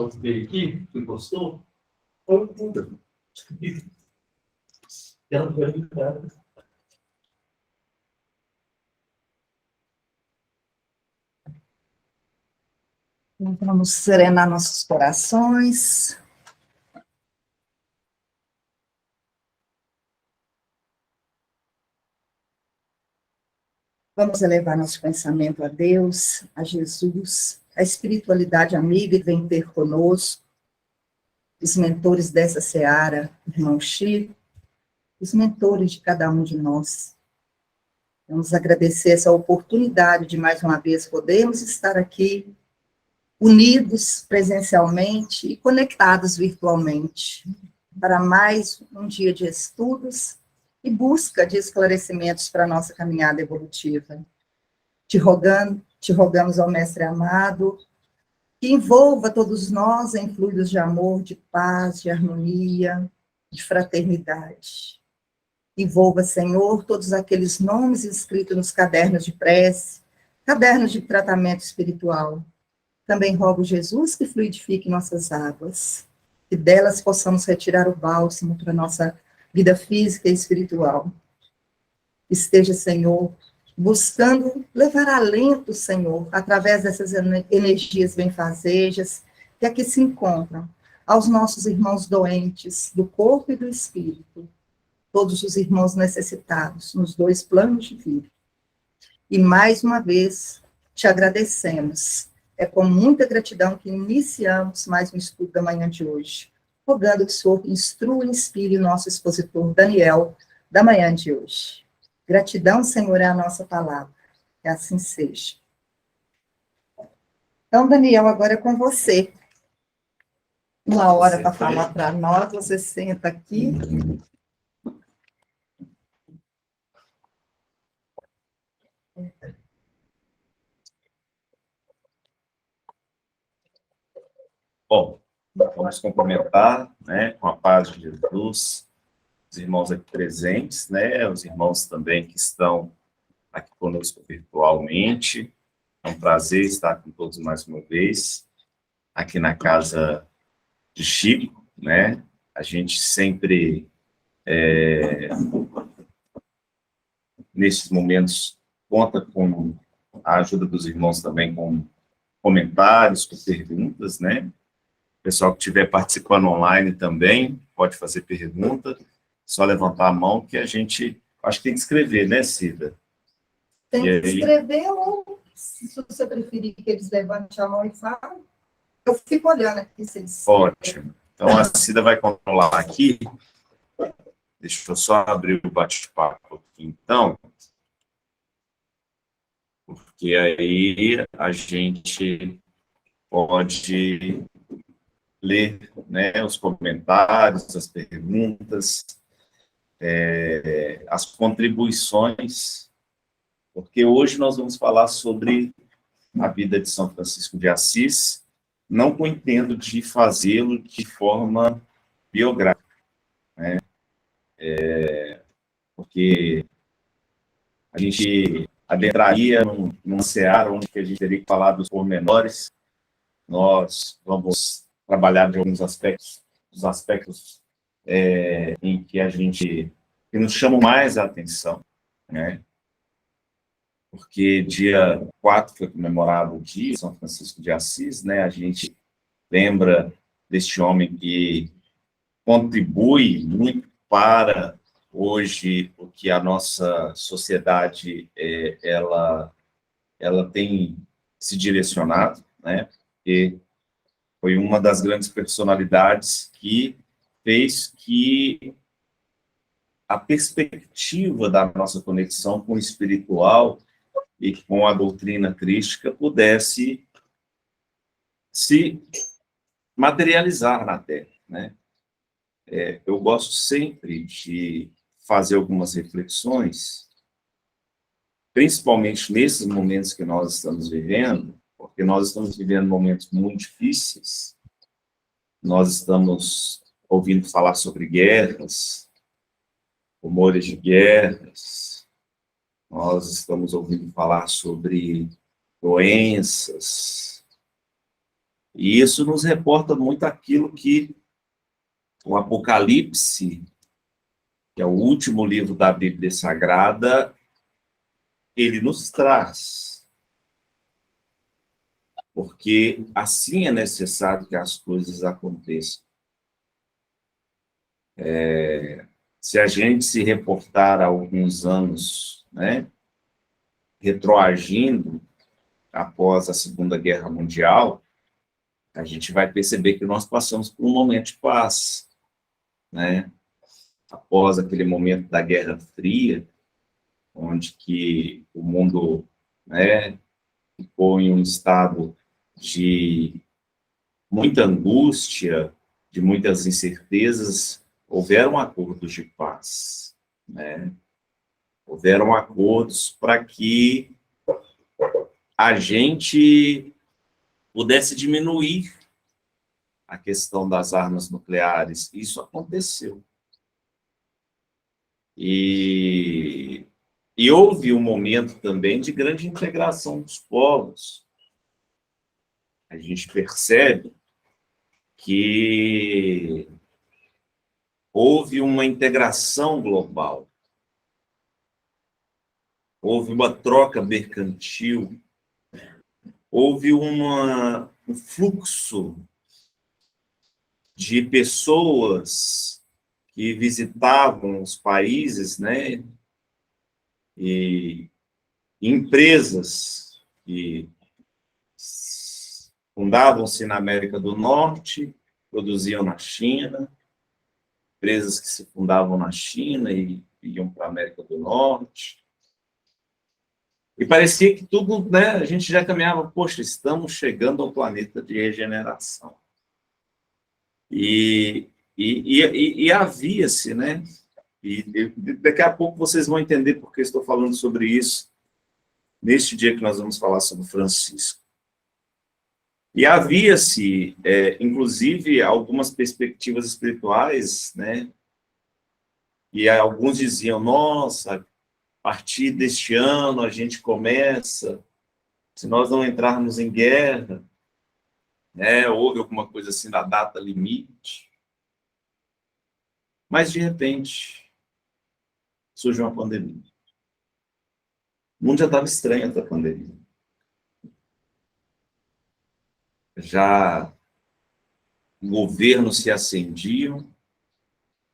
outro veio aqui, que gostou. Ela foi ligada. Vamos serenar nossos corações. Vamos elevar nosso pensamento a Deus, a Jesus, a espiritualidade amiga que vem ter conosco, os mentores dessa seara, irmão Chico, os mentores de cada um de nós. Vamos agradecer essa oportunidade de mais uma vez podermos estar aqui, unidos presencialmente e conectados virtualmente, para mais um dia de estudos e busca de esclarecimentos para a nossa caminhada evolutiva. Te rogamos ao Mestre amado, que envolva todos nós em fluidos de amor, de paz, de harmonia, de fraternidade. Envolva, Senhor, todos aqueles nomes escritos nos cadernos de prece, cadernos de tratamento espiritual. Também rogo, Jesus, que fluidifique nossas águas, que delas possamos retirar o bálsamo para a nossa vida física e espiritual. Esteja, Senhor, buscando levar alento, Senhor, através dessas energias benfazejas que aqui se encontram, aos nossos irmãos doentes, do corpo e do espírito, todos os irmãos necessitados, nos dois planos de vida. E mais uma vez, te agradecemos. É com muita gratidão que iniciamos mais um estudo da manhã de hoje, rogando que o Senhor instrua e inspire o nosso expositor Daniel, da manhã de hoje. Gratidão, Senhor, é a nossa palavra. Que assim seja. Então, Daniel, agora é com você. Uma hora para falar para nós, você senta aqui. Bom, vamos cumprimentar, né, com a paz de Jesus, os irmãos aqui presentes, né, os irmãos também que estão aqui conosco virtualmente. É um prazer estar com todos mais uma vez, aqui na casa de Chico, né, a gente sempre, nesses momentos, conta com a ajuda dos irmãos também, com comentários, com perguntas, né. O pessoal que estiver participando online também pode fazer pergunta, só levantar a mão que a gente, acho que tem que escrever, né, Cida? Tem que escrever ou, se você preferir que eles levantem a mão e falem, eu fico olhando aqui se eles... Ótimo. Então, a Cida vai controlar aqui. Deixa eu só abrir o bate-papo aqui, então, porque aí a gente pode ler, né, os comentários, as perguntas, as contribuições, porque hoje nós vamos falar sobre a vida de São Francisco de Assis, não com o intento de fazê-lo de forma biográfica, né? Porque a gente adentraria num seara onde a gente teria que falar dos pormenores. Nós vamos trabalhar de alguns aspectos, os aspectos em que que nos chamam mais a atenção, né? Porque dia 4 foi comemorado o dia de São Francisco de Assis, né? A gente lembra deste homem que contribui muito para hoje o que a nossa sociedade ela tem se direcionado, né? Porque foi uma das grandes personalidades que fez que a perspectiva da nossa conexão com o espiritual e com a doutrina crística pudesse se materializar na Terra, né? Eu gosto sempre de fazer algumas reflexões, principalmente nesses momentos que nós estamos vivendo, porque nós estamos vivendo momentos muito difíceis, nós estamos ouvindo falar sobre guerras, rumores de guerras, nós estamos ouvindo falar sobre doenças, E isso nos reporta muito aquilo que o Apocalipse, que é o último livro da Bíblia Sagrada, ele nos traz. Porque assim é necessário que as coisas aconteçam. Se a gente se reportar a alguns anos, né, retroagindo após a Segunda Guerra Mundial, a gente vai perceber que nós passamos por um momento de paz, né? Após aquele momento da Guerra Fria, onde que o mundo, né, ficou em um estado de muita angústia, de muitas incertezas, houveram acordos de paz, né? Houveram acordos para que a gente pudesse diminuir a questão das armas nucleares. Isso aconteceu. E houve um momento também de grande integração dos povos. A gente percebe que houve uma integração global, houve uma troca mercantil, houve um fluxo de pessoas que visitavam os países, né, e empresas que fundavam-se na América do Norte, produziam na China, empresas que se fundavam na China e iam para a América do Norte. E parecia que tudo, né, a gente já caminhava, poxa, estamos chegando ao planeta de regeneração. E havia-se, né? E daqui a pouco vocês vão entender por que estou falando sobre isso, neste dia que nós vamos falar sobre Francisco. E havia-se, inclusive, algumas perspectivas espirituais, né? E alguns diziam, nossa, a partir deste ano a gente começa, se nós não entrarmos em guerra, né? Houve alguma coisa assim da data limite. Mas, de repente, surge uma pandemia. O mundo já estava estranho da pandemia. Já governos se acendiam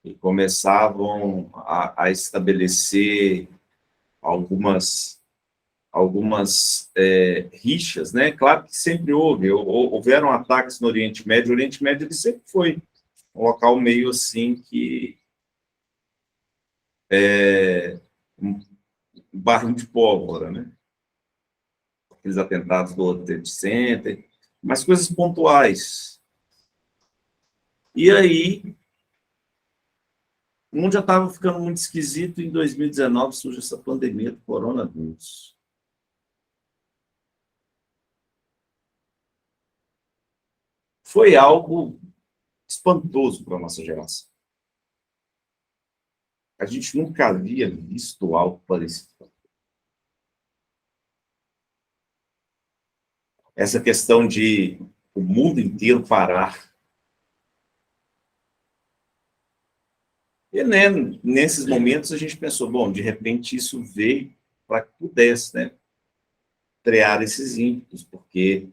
e começavam a estabelecer algumas rixas, né? Claro que sempre houveram ataques no Oriente Médio. O Oriente Médio ele sempre foi um local meio assim que um barril de pólvora, né? Aqueles atentados do World Trade Center, mas coisas pontuais. E aí, o mundo já estava ficando muito esquisito, e em 2019 surge essa pandemia do coronavírus. Foi algo espantoso para a nossa geração. A gente nunca havia visto algo parecido. Essa questão de o mundo inteiro parar. E, né, nesses momentos a gente pensou, bom, de repente isso veio para que pudesse, né, frear esses ímpetos, porque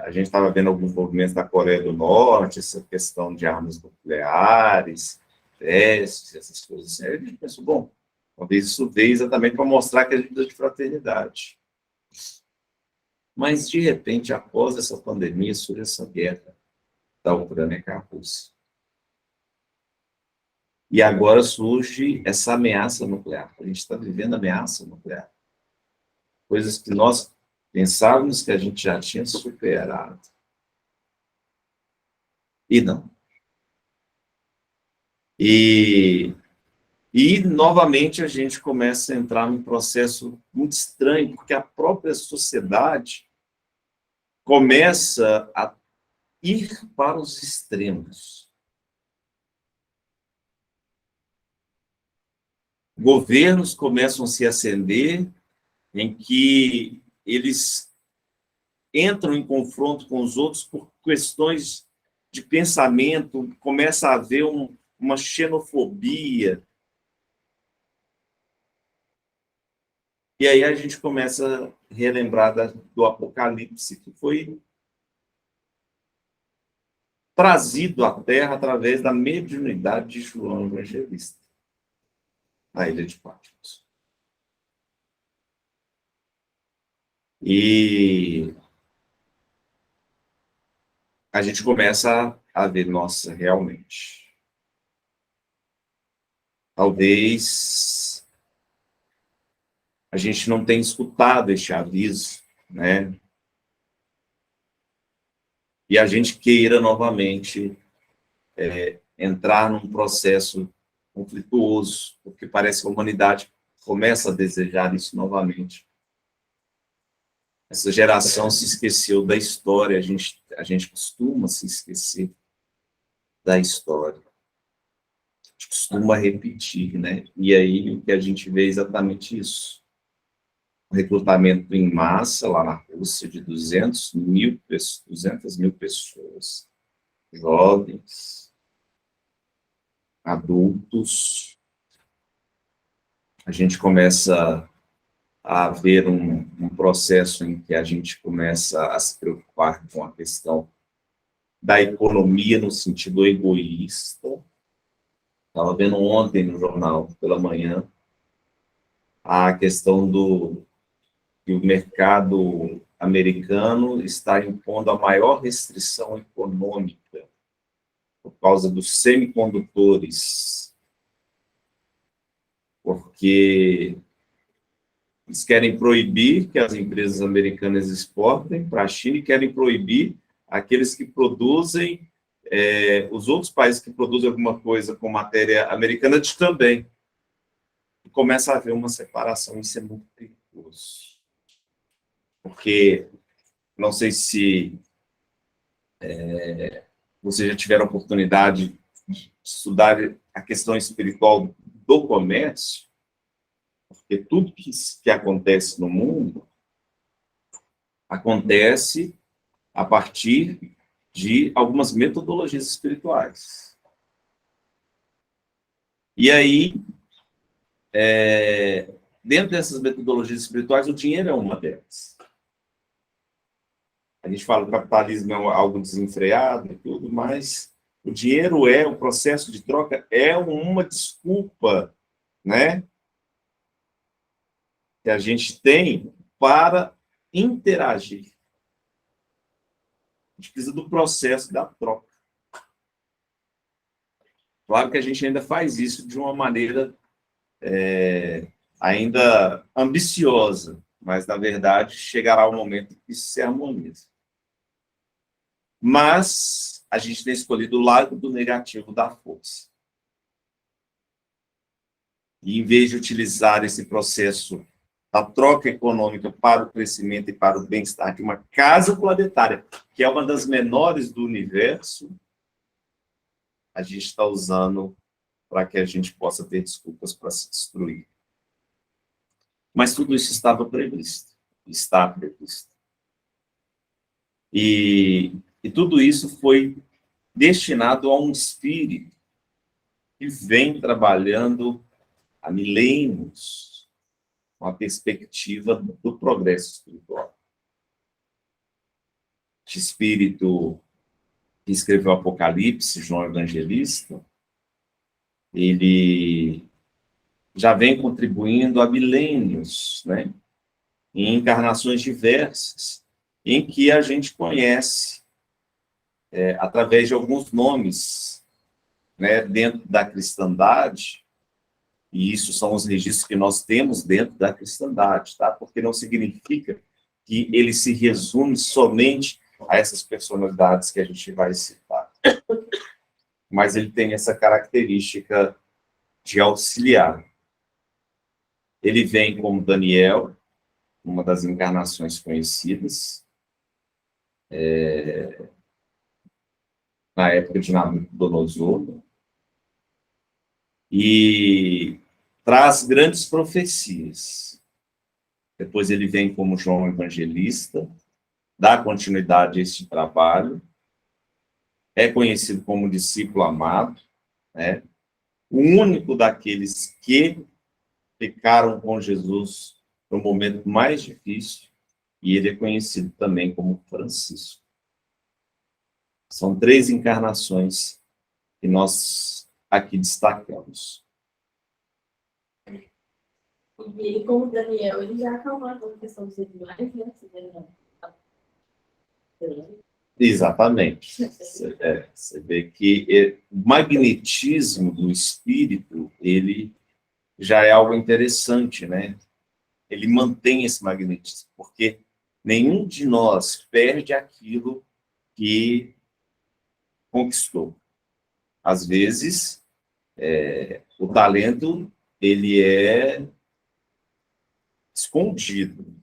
a gente estava vendo alguns movimentos da Coreia do Norte, essa questão de armas nucleares, testes, essas coisas assim. Aí a gente pensou, bom, talvez isso veio exatamente para mostrar que a gente precisa de fraternidade. Mas, de repente, após essa pandemia, surge essa guerra da Ucrânia com a Rússia. E agora surge essa ameaça nuclear. A gente está vivendo ameaça nuclear. Coisas que nós pensávamos que a gente já tinha superado. E não. E novamente, a gente começa a entrar num processo muito estranho, porque a própria sociedade começa a ir para os extremos. Governos começam a se acender em que eles entram em confronto com os outros por questões de pensamento, começa a haver uma xenofobia. E aí a gente começa a relembrar do Apocalipse, que foi trazido à Terra através da mediunidade de João Evangelista, na ilha de Patmos. E a gente começa a ver, nossa, realmente, talvez a gente não tenha escutado este aviso, né? E a gente queira novamente entrar num processo conflituoso, porque parece que a humanidade começa a desejar isso novamente. Essa geração se esqueceu da história, a gente costuma se esquecer da história. A gente costuma repetir, né? E aí o que a gente vê é exatamente isso. O recrutamento em massa lá na Rússia de 200 mil pessoas, jovens, adultos. A gente começa a ver um processo em que a gente começa a se preocupar com a questão da economia no sentido egoísta. Estava vendo ontem no jornal, pela manhã, a questão que o mercado americano está impondo a maior restrição econômica por causa dos semicondutores, porque eles querem proibir que as empresas americanas exportem para a China e querem proibir aqueles que produzem, os outros países que produzem alguma coisa com matéria americana de também. E começa a haver uma separação, isso é muito perigoso. Porque, não sei se vocês já tiveram a oportunidade de estudar a questão espiritual do comércio, porque tudo que acontece no mundo acontece a partir de algumas metodologias espirituais. E aí, dentro dessas metodologias espirituais, o dinheiro é uma delas. A gente fala que o capitalismo é algo desenfreado e tudo, mas o dinheiro o processo de troca é uma desculpa, né, que a gente tem para interagir. A gente precisa do processo da troca. Claro que a gente ainda faz isso de uma maneira ainda ambiciosa, mas, na verdade, chegará o momento que isso se harmoniza. Mas a gente tem escolhido o lado do negativo da força. E, em vez de utilizar esse processo da troca econômica para o crescimento e para o bem-estar de uma casa planetária, que é uma das menores do universo, a gente está usando para que a gente possa ter desculpas para se destruir. Mas tudo isso estava previsto, está previsto. E tudo isso foi destinado a um espírito que vem trabalhando há milênios com a perspectiva do progresso espiritual. Este espírito que escreveu o Apocalipse, João Evangelista, ele já vem contribuindo há milênios, né, em encarnações diversas, em que a gente conhece, através de alguns nomes, né, dentro da cristandade, e isso são os registros que nós temos dentro da cristandade, tá? Porque não significa que ele se resume somente a essas personalidades que a gente vai citar. Mas ele tem essa característica de auxiliar. Ele vem como Daniel, uma das encarnações conhecidas, na época de Nabucodonosor, e traz grandes profecias. Depois ele vem como João Evangelista, dá continuidade a este trabalho, é conhecido como discípulo amado, né? O único daqueles que ficaram com Jesus no momento mais difícil, e ele é conhecido também como Francisco. São 3 encarnações que nós aqui destacamos. E como o Daniel, ele já acalmou a questão dos animais, né? Exatamente. Você vê que o magnetismo do espírito, ele já é algo interessante, né? Ele mantém esse magnetismo, porque nenhum de nós perde aquilo que conquistou. Às vezes, o talento, ele é escondido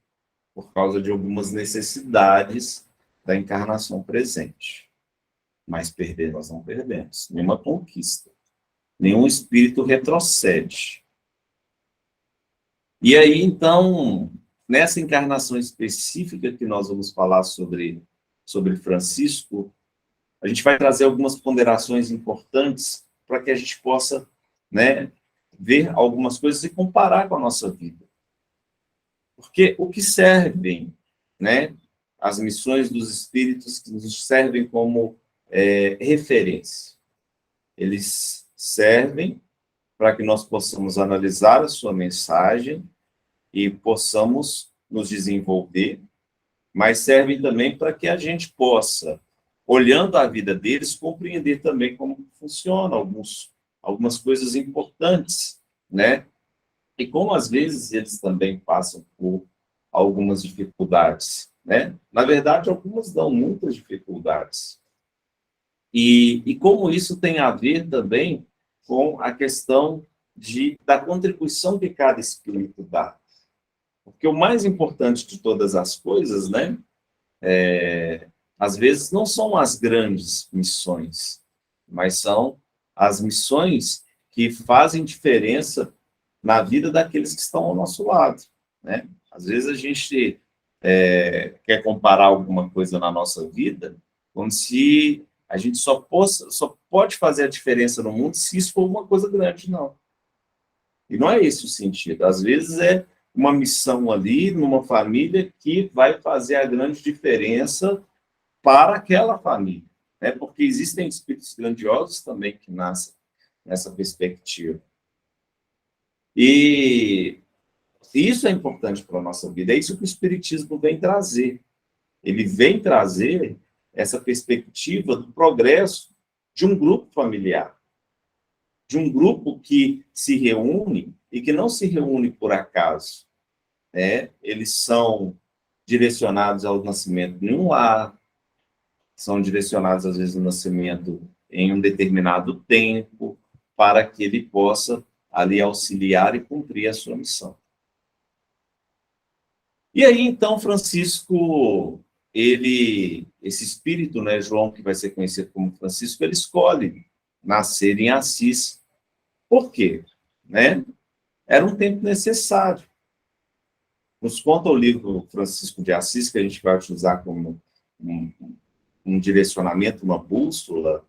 por causa de algumas necessidades da encarnação presente. Mas perder nós não perdemos. Nenhuma conquista. Nenhum espírito retrocede. E aí, então, nessa encarnação específica que nós vamos falar sobre Francisco, a gente vai trazer algumas ponderações importantes para que a gente possa, né, ver algumas coisas e comparar com a nossa vida. Porque o que servem, né, as missões dos espíritos que nos servem como referência? Eles servem para que nós possamos analisar a sua mensagem e possamos nos desenvolver, mas servem também para que a gente possa, olhando a vida deles, compreender também como funciona algumas coisas importantes, né? E como, às vezes, eles também passam por algumas dificuldades, né? Na verdade, algumas dão muitas dificuldades. E como isso tem a ver também com a questão da contribuição que cada espírito dá. Porque o mais importante de todas as coisas, né? Às vezes, não são as grandes missões, mas são as missões que fazem diferença na vida daqueles que estão ao nosso lado, né? Às vezes a gente quer comparar alguma coisa na nossa vida como se a gente só pode fazer a diferença no mundo se isso for uma coisa grande, não. E não é esse o sentido. Às vezes é uma missão ali, numa família, que vai fazer a grande diferença para aquela família, né? Porque existem espíritos grandiosos também que nascem nessa perspectiva. E isso é importante para a nossa vida, é isso que o Espiritismo vem trazer. Ele vem trazer essa perspectiva do progresso de um grupo familiar, de um grupo que se reúne e que não se reúne por acaso, né? Eles são direcionados ao nascimento em um lar, são direcionados, às vezes, ao nascimento em um determinado tempo, para que ele possa ali auxiliar e cumprir a sua missão. E aí, então, Francisco, esse espírito, né, João, que vai ser conhecido como Francisco, ele escolhe nascer em Assis. Por quê? Né? Era um tempo necessário. Nos conta o livro Francisco de Assis, que a gente vai utilizar como um direcionamento, uma bússola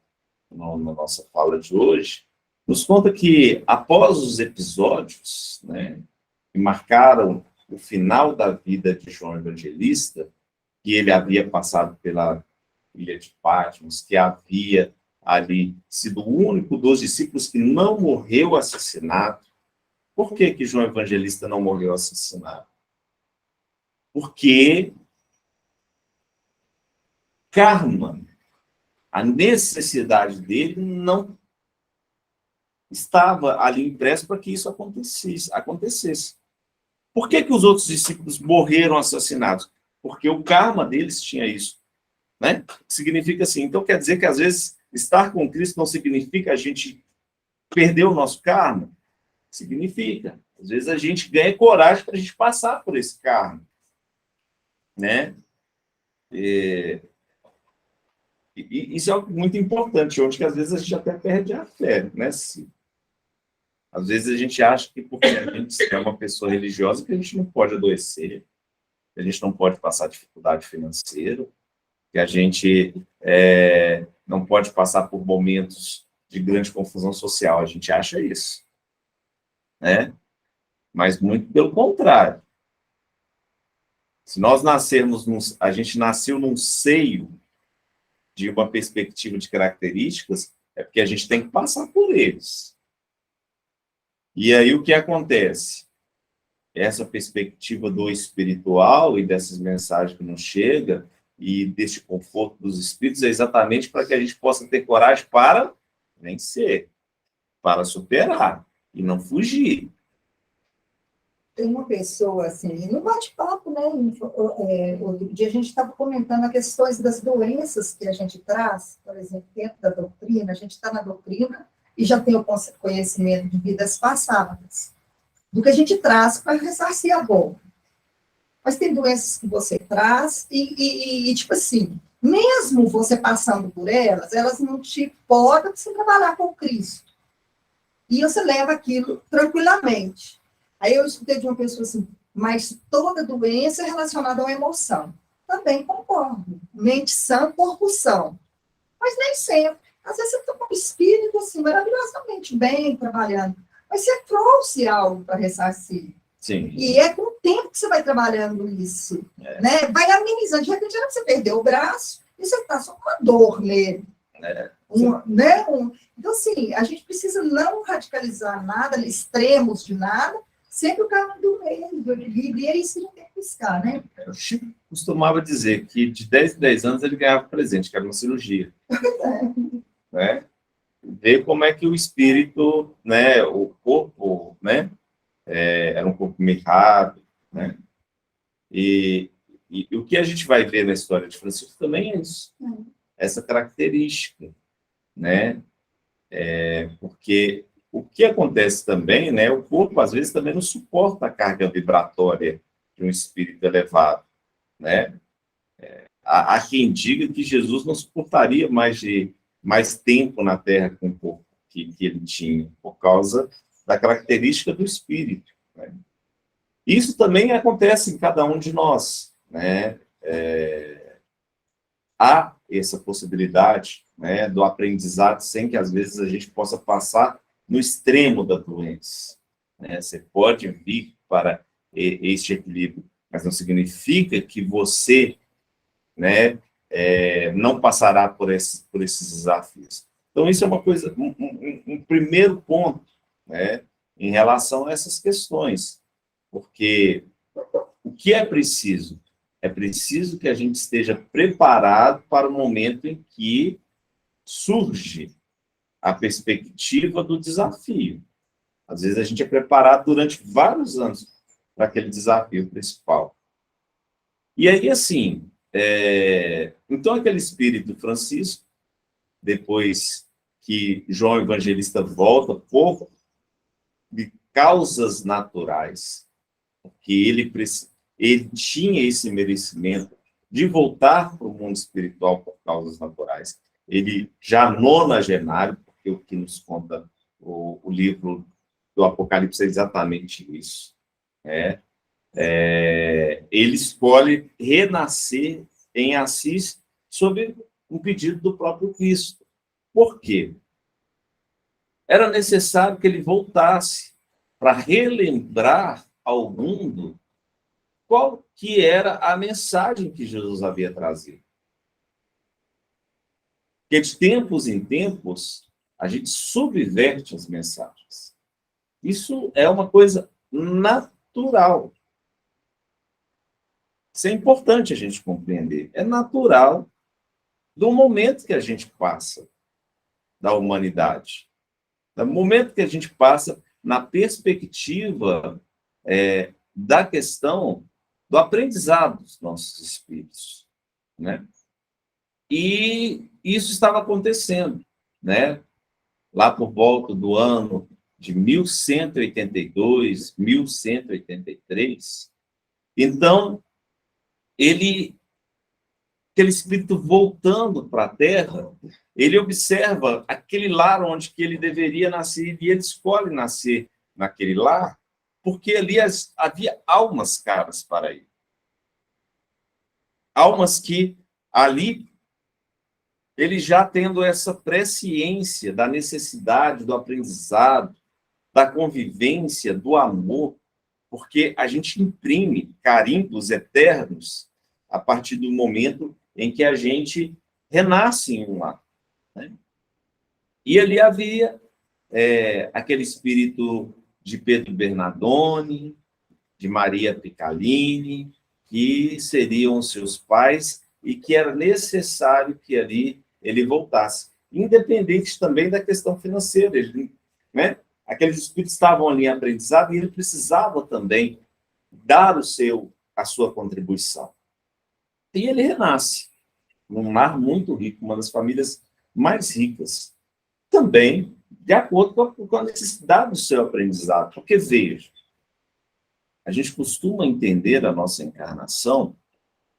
na nossa fala de hoje, nos conta que, após os episódios, né, que marcaram o final da vida de João Evangelista, que ele havia passado pela ilha de Patmos, que havia ali sido o único dos discípulos que não morreu assassinado. Por que João Evangelista não morreu assassinado? Porque karma, a necessidade dele não estava ali impresso para que isso acontecesse. Por que os outros discípulos morreram assassinados? Porque o karma deles tinha isso, né? Significa assim, então quer dizer que às vezes estar com Cristo não significa a gente perder o nosso karma? Significa. Às vezes a gente ganha coragem para a gente passar por esse karma, né? Isso é algo muito importante, onde que às vezes a gente até perde a fé, né? Às vezes a gente acha que porque a gente é uma pessoa religiosa que a gente não pode adoecer, que a gente não pode passar dificuldade financeira, que a gente não pode passar por momentos de grande confusão social. A gente acha isso, né? Mas muito pelo contrário. Se nós nascermos, a gente nasceu num seio de uma perspectiva de características, é porque a gente tem que passar por eles. E aí o que acontece? Essa perspectiva do espiritual e dessas mensagens que nos chegam, e deste conforto dos espíritos, é exatamente para que a gente possa ter coragem para vencer, para superar e não fugir. Tem uma pessoa, assim, no bate-papo, né? Outro dia a gente estava comentando as questões das doenças que a gente traz, por exemplo, dentro da doutrina, a gente está na doutrina e já tem o conhecimento de vidas passadas, do que a gente traz para ressarcir a dor. Mas tem doenças que você traz e, tipo assim, mesmo você passando por elas, elas não te podem você trabalhar com Cristo. E você leva aquilo tranquilamente. Aí eu escutei de uma pessoa assim, mas toda doença é relacionada a uma emoção. Também concordo. Mente sã, corpo são. Mas nem sempre. Às vezes você está com o espírito assim, maravilhosamente bem trabalhando. Mas você trouxe algo para ressarcir. Sim. E é com o tempo que você vai trabalhando isso. Né? Vai amenizando. De repente, você perdeu o braço e você está só com a dor nele. Então, assim, a gente precisa não radicalizar nada, extremos de nada, sempre o caminho do meio, do equilíbrio, e é isso que a gente tem que buscar, né? O Chico costumava dizer que de 10 em 10 anos ele ganhava presente, que era uma cirurgia. Né? Ver como é que o espírito, né, o corpo, né, era um corpo mirrado, né? E o que a gente vai ver na história de Francisco também é isso, essa característica, né? Porque o que acontece também, né, o corpo às vezes também não suporta a carga vibratória de um espírito elevado, né? Há quem diga que Jesus não suportaria mais tempo na Terra com o corpo que ele tinha, por causa da característica do espírito, né? Isso também acontece em cada um de nós, né? Há essa possibilidade, né, do aprendizado sem que às vezes a gente possa passar no extremo da doença, né? Você pode vir para este equilíbrio, mas não significa que você, né, não passará por esses desafios. Então, isso é uma coisa, um primeiro ponto, né, em relação a essas questões, porque o que é preciso? É preciso que a gente esteja preparado para o momento em que surge a perspectiva do desafio. Às vezes a gente é preparado durante vários anos para aquele desafio principal. E aí, assim, então aquele espírito Francisco, depois que João Evangelista volta por de causas naturais, que ele tinha esse merecimento de voltar para o mundo espiritual por causas naturais. Ele já nonagenário, porque o que nos conta o livro do Apocalipse é exatamente isso. Ele escolhe renascer em Assis sob um pedido do próprio Cristo. Por quê? Era necessário que ele voltasse para relembrar ao mundo qual que era a mensagem que Jesus havia trazido. Porque de tempos em tempos, a gente subverte as mensagens. Isso é uma coisa natural. Isso é importante a gente compreender. É natural do momento que a gente passa da humanidade. Do momento que a gente passa na perspectiva da questão do aprendizado dos nossos espíritos, né? E isso estava acontecendo, né? Lá por volta do ano de 1182, 1183. Então, aquele espírito voltando para a Terra, ele observa aquele lar onde que ele deveria nascer, e ele escolhe nascer naquele lar, porque ali havia almas caras para ele. almas que ali, ele já tendo essa presciência da necessidade do aprendizado, da convivência, do amor, porque a gente imprime carimbos eternos a partir do momento em que a gente renasce em um lar, né? E ali havia aquele espírito de Pedro Bernardone, de Maria Picalini, que seriam seus pais e que era necessário que ali ele voltasse, independente também da questão financeira, né? Aqueles espíritos estavam ali em aprendizado e ele precisava também dar a sua contribuição. E ele renasce num lar muito rico, uma das famílias mais ricas, também de acordo com a necessidade do seu aprendizado. Porque, veja, a gente costuma entender a nossa encarnação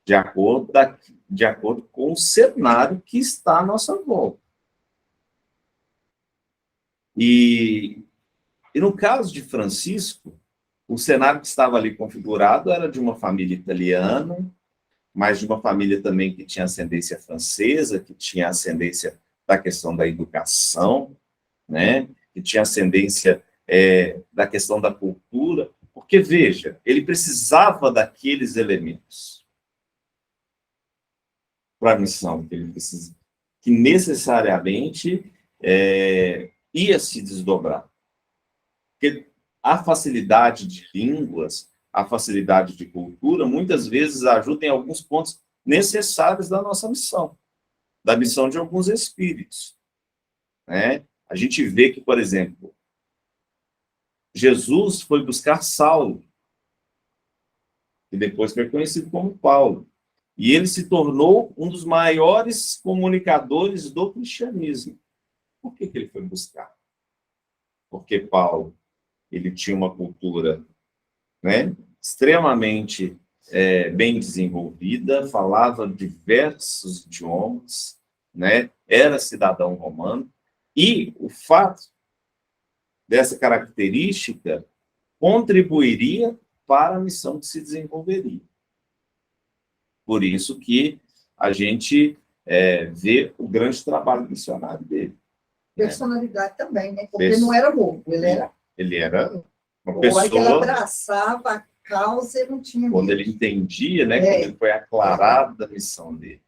de acordo com o cenário que está à nossa volta. E no caso de Francisco, o cenário que estava ali configurado era de uma família italiana, mas de uma família também que tinha ascendência francesa, que tinha ascendência da questão da educação, né? Que tinha ascendência da questão da cultura, porque, veja, ele precisava daqueles elementos para a missão que ele precisa, que necessariamente ia se desdobrar. Porque a facilidade de línguas, a facilidade de cultura, muitas vezes ajuda em alguns pontos necessários da nossa missão, da missão de alguns espíritos, né? A gente vê que, por exemplo, Jesus foi buscar Saulo, que depois foi conhecido como Paulo, e ele se tornou um dos maiores comunicadores do cristianismo. Por que ele foi buscar? Porque Paulo, ele tinha uma cultura, né, extremamente bem desenvolvida, falava diversos idiomas, né, era cidadão romano, e o fato dessa característica contribuiria para a missão que se desenvolveria. Por isso que a gente vê o grande trabalho missionário dele. Personalidade também, né? Porque não era bobo, ele era uma pessoa que pessoa... abraçava a causa e não tinha quando medo. ele entendia, né, quando ele foi aclarado da missão dele.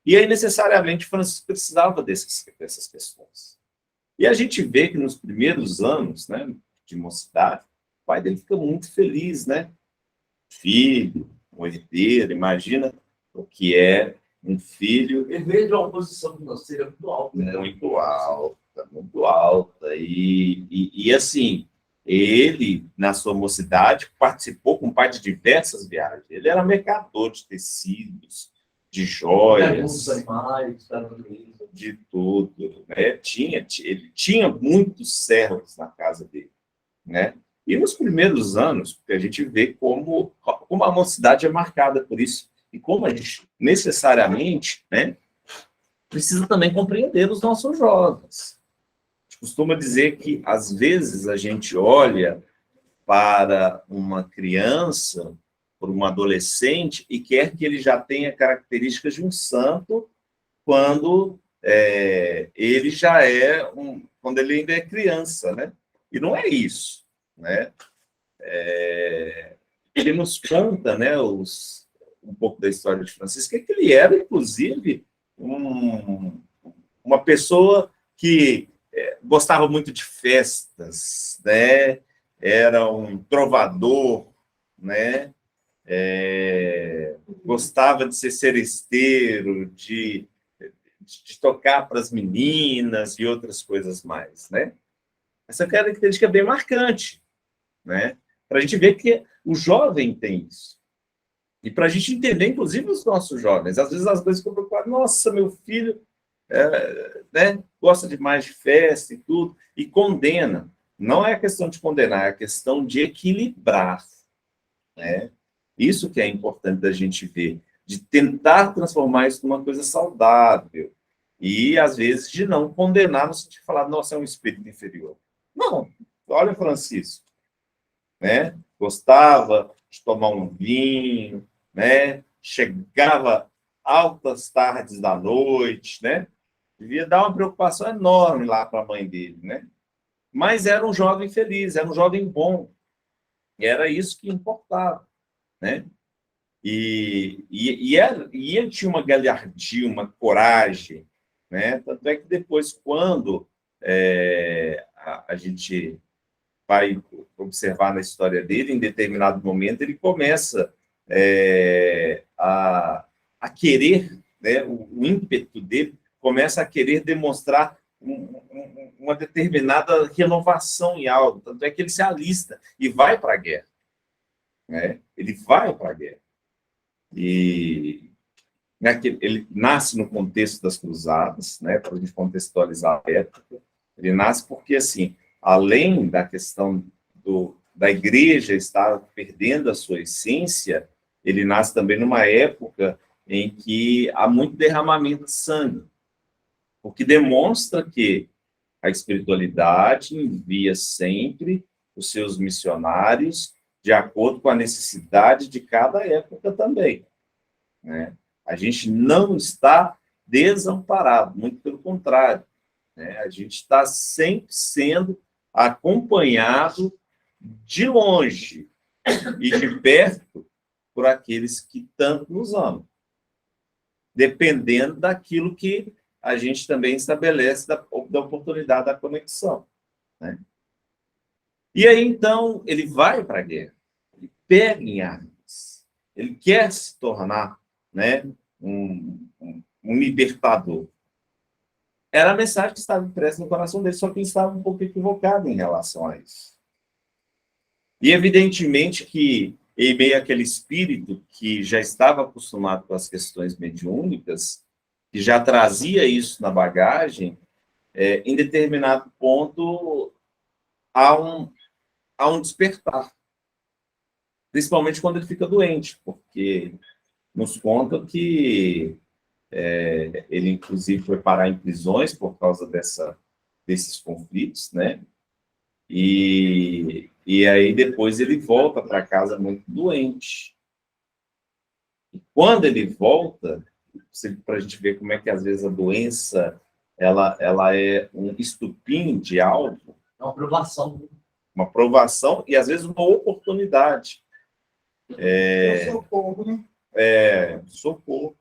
E aí, necessariamente, Francisco precisava dessas questões. E a gente vê que nos primeiros anos, né, de mocidade, o pai dele fica muito feliz, né? Filho, um herdeiro, imagina o que é um filho... Ele veio de uma posição financeira muito alta, né? Muito alta. E assim, ele, na sua mocidade, participou com o pai de diversas viagens. Ele era mercador de tecidos, de joias, Animais, de tudo, né? Ele tinha muitos servos na casa dele, né? E nos primeiros anos, a gente vê como a mocidade é marcada por isso, e como a gente necessariamente, né, precisa também compreender os nossos jovens. A gente costuma dizer que, às vezes, a gente olha para uma criança, por um adolescente, e quer que ele já tenha características de um santo quando ele já quando ele ainda é criança, né? E não é isso, né? Ele nos conta, né, um pouco da história de Francisco, que ele era, inclusive, uma pessoa que gostava muito de festas, né? Era um trovador, né? Gostava de ser seresteiro, de tocar para as meninas e outras coisas mais, né? Essa característica é bem marcante, né? Para a gente ver que o jovem tem isso. E para a gente entender, inclusive, os nossos jovens. Às vezes, as coisas que eu preocupado, nossa, meu filho né, gosta demais de festa e tudo, e condena. Não é a questão de condenar, é a questão de equilibrar, né? Isso que é importante da gente ver, de tentar transformar isso numa coisa saudável. E, às vezes, de não condenar no sentido de falar, nossa, é um espírito inferior. Não, olha Francisco, né? Gostava de tomar um vinho, né? chegava altas tardes da noite, né? Devia dar uma preocupação enorme lá para a mãe dele, né? Mas era um jovem feliz, era um jovem bom. E era isso que importava, né? E ele tinha uma galhardia, uma coragem, né? Tanto é que depois, quando a gente vai observar na história dele, em determinado momento, ele começa a querer, né? O ímpeto dele começa a querer demonstrar uma determinada renovação em algo. Tanto é que ele se alista e vai para a guerra, né? Ele vai para a guerra. E ele nasce no contexto das cruzadas, né, para a gente contextualizar a época. Ele nasce porque, assim, além da questão da igreja estar perdendo a sua essência, ele nasce também numa época em que há muito derramamento de sangue, o que demonstra que a espiritualidade envia sempre os seus missionários de acordo com a necessidade de cada época também, né? A gente não está desamparado, muito pelo contrário, né? A gente está sempre sendo acompanhado de longe e de perto por aqueles que tanto nos amam, dependendo daquilo que a gente também estabelece da oportunidade da conexão, né? E aí, então, ele vai para a guerra, ele pega em armas, ele quer se tornar, né, um libertador. Era a mensagem que estava impressa no coração dele, só que ele estava um pouco equivocado em relação a isso. E, evidentemente, que em meio àquele espírito que já estava acostumado com as questões mediúnicas, que já trazia isso na bagagem, em determinado ponto há um despertar. Principalmente quando ele fica doente, porque nos conta que ele, inclusive, foi parar em prisões por causa desses conflitos, né? E aí depois ele volta para casa muito doente. E quando ele volta, para a gente ver como é que às vezes a doença ela é um estupim de algo, É uma provação. uma provação e às vezes uma oportunidade. Socorro, né? Socorro.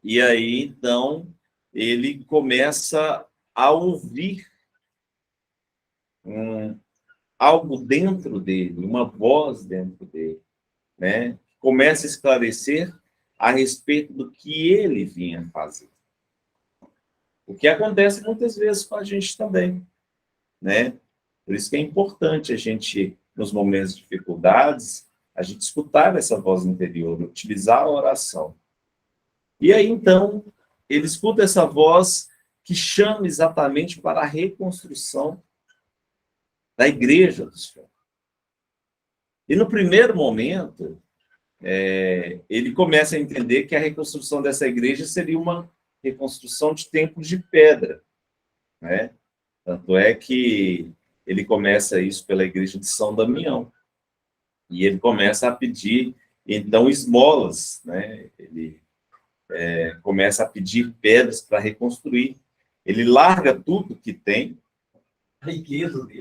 E aí, então, ele começa a ouvir algo dentro dele, uma voz dentro dele, né? Começa a esclarecer a respeito do que ele vinha fazer. O que acontece muitas vezes com a gente também, né? Por isso que é importante a gente, nos momentos de dificuldades, a gente escutar essa voz interior, utilizar a oração. E aí, então, ele escuta essa voz que chama exatamente para a reconstrução da igreja dos fiéis. E no primeiro momento, ele começa a entender que a reconstrução dessa igreja seria uma reconstrução de templos de pedra, né? Tanto é que ele começa isso pela igreja de São Damião. E ele começa a pedir, então, esmolas, né? Ele começa a pedir pedras para reconstruir. Ele larga tudo que tem,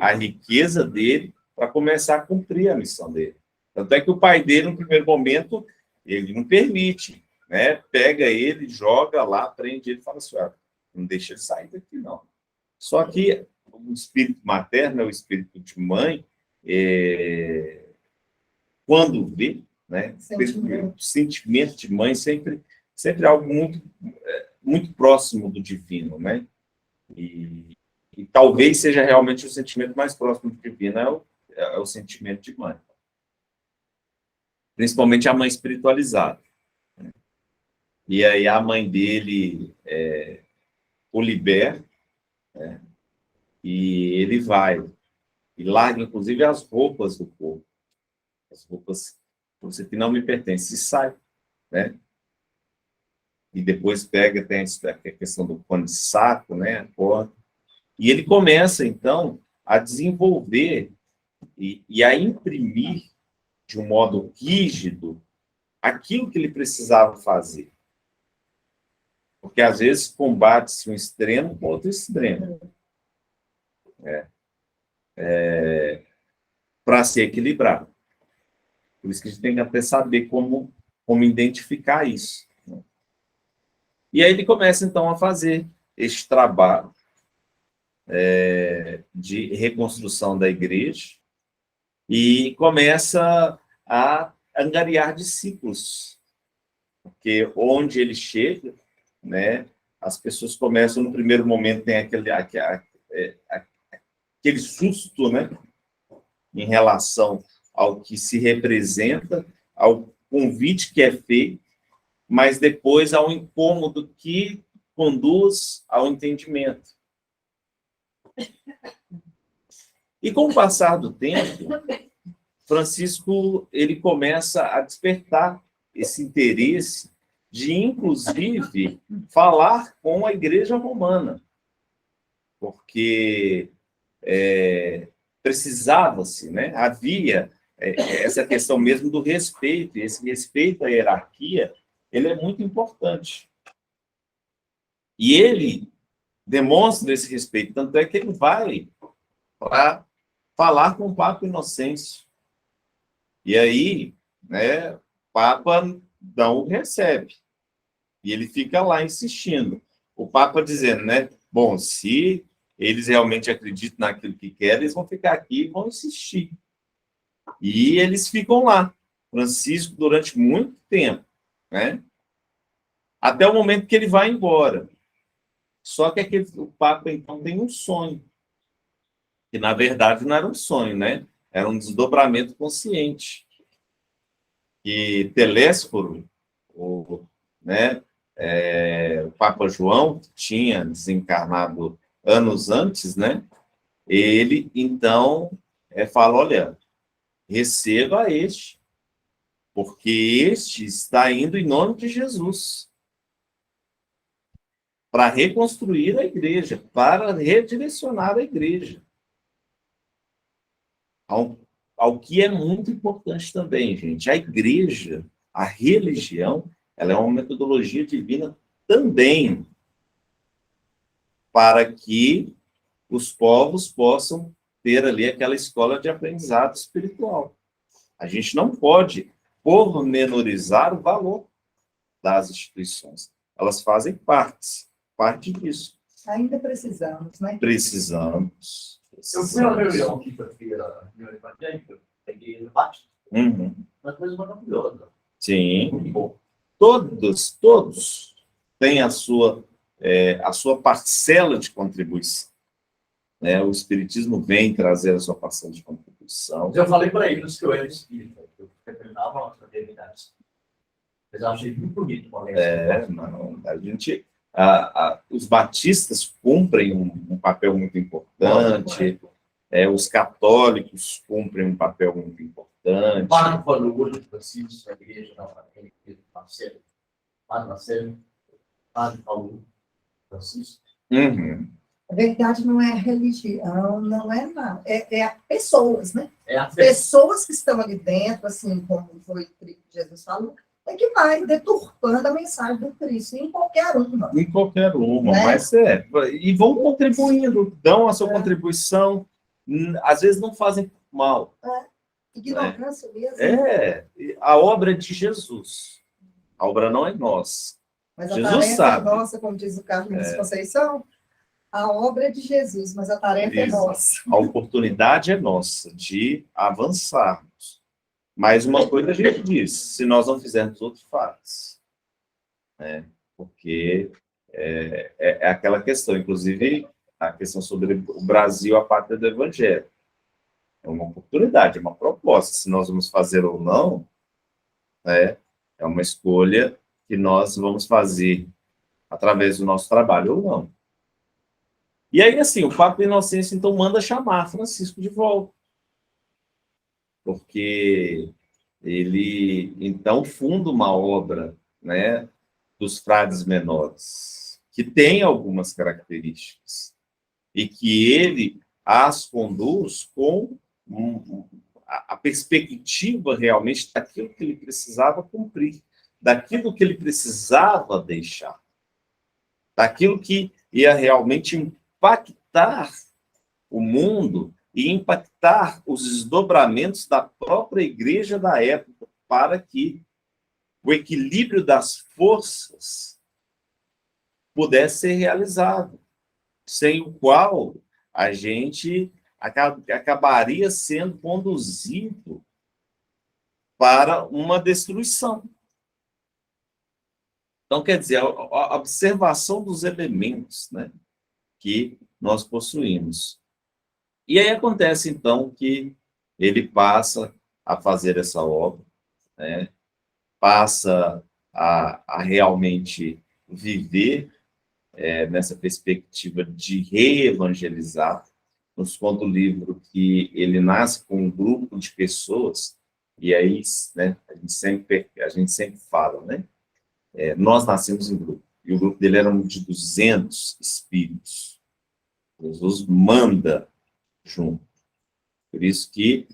a riqueza dele, para começar a cumprir a missão dele. Tanto é que o pai dele, no primeiro momento, ele não permite, né? Pega ele, joga lá, prende ele e fala assim, não deixa ele sair daqui, não. Só que o espírito materno, o espírito de mãe, quando vê, né? O sentimento de mãe sempre algo muito próximo do divino, né? E talvez seja realmente o sentimento mais próximo do divino, é o sentimento de mãe. Principalmente a mãe espiritualizada. E aí a mãe dele o libera, né? E ele vai e larga, inclusive, as roupas do corpo. As roupas, você que não me pertence, e sai, né? E depois pega, tem a questão do pano de saco, né? A corda. E ele começa, então, a desenvolver e a imprimir de um modo rígido aquilo que ele precisava fazer. Porque, às vezes, combate-se um extremo com outro extremo. Para se equilibrar. Por isso que a gente tem que até saber como identificar isso. Né? E aí ele começa, então, a fazer este trabalho de reconstrução da igreja e começa a angariar discípulos. Porque onde ele chega, né, as pessoas começam, no primeiro momento, tem aquele susto, né, em relação ao que se representa, ao convite que é feito, mas depois ao incômodo que conduz ao entendimento. E com o passar do tempo, Francisco ele começa a despertar esse interesse de, inclusive, falar com a Igreja Romana, porque precisava-se, né? Havia essa questão mesmo do respeito, e esse respeito à hierarquia, ele é muito importante. E ele demonstra esse respeito, tanto é que ele vai para falar com o Papa Inocêncio. E aí, né, o Papa não o recebe. E ele fica lá insistindo. O Papa dizendo, né, bom, se eles realmente acreditam naquilo que querem, eles vão ficar aqui e vão insistir. E eles ficam lá, Francisco, durante muito tempo, né? Até o momento que ele vai embora. Só que o Papa, então, tem um sonho. Que, na verdade, não era um sonho, né? Era um desdobramento consciente. Que Telésforo, o Papa João, que tinha desencarnado anos antes, né? Ele, então, fala, olha, receba este, porque este está indo em nome de Jesus para reconstruir a igreja, para redirecionar a igreja. Ao que é muito importante também, gente. A igreja, a religião, ela é uma metodologia divina também para que os povos possam ter ali aquela escola de aprendizado espiritual. A gente não pode pormenorizar o valor das instituições. Elas fazem parte disso. Ainda precisamos, né? Precisamos. Eu fui a uma reunião quinta-feira, reunião evangélica, peguei no Batista. Uma coisa maravilhosa. Sim. Muito bom. Todos têm a sua parcela de contribuição. Né? O Espiritismo vem trazer a sua parcela de contribuição. Eu falei para eles que eu era espírita, que eu representava a fraternidade. Mas eu achei muito bonito o os batistas cumprem um papel muito importante, os católicos cumprem um papel muito importante. Padre Paulo, Francisco, a igreja, aquele parceiro, Padre Marcelo, Padre Paulo, Francisco. A verdade não é religião, não é nada. É pessoas, né? É a fé. Pessoas que estão ali dentro, assim como foi o que Jesus falou, é que vai deturpando a mensagem do Cristo, em qualquer uma. Em qualquer uma, né? Mas e vão contribuindo, dão a sua contribuição, às vezes não fazem mal. Ignorância mesmo. A obra é de Jesus, a obra não é nossa. Mas a Jesus tarefa sabe. é nossa, como diz o Carlos Conceição, a obra é de Jesus, mas a tarefa é nossa. A oportunidade é nossa de avançarmos. Mas uma coisa a gente diz, se nós não fizermos, outro faz. Porque é aquela questão, inclusive a questão sobre o Brasil, a pátria do Evangelho. É uma oportunidade, é uma proposta. Se nós vamos fazer ou não, é uma escolha que nós vamos fazer através do nosso trabalho ou não. E aí, assim, o Papa Inocêncio, então, manda chamar Francisco de volta. Porque ele, então, funda uma obra, né, dos frades menores, que tem algumas características, e que ele as conduz com a perspectiva realmente daquilo que ele precisava cumprir, daquilo que ele precisava deixar, daquilo que ia realmente impactar o mundo e impactar os desdobramentos da própria igreja da época, para que o equilíbrio das forças pudesse ser realizado, sem o qual a gente acabaria sendo conduzido para uma destruição. Então, quer dizer, a observação dos elementos, né, que nós possuímos. E aí acontece, então, que ele passa a fazer essa obra, né, passa a realmente viver nessa perspectiva de reevangelizar. Nos conta o livro que ele nasce com um grupo de pessoas, e aí, né, a gente sempre fala, né, nós nascemos em grupo, e o grupo dele era de 200 espíritos. Jesus manda junto. Por isso que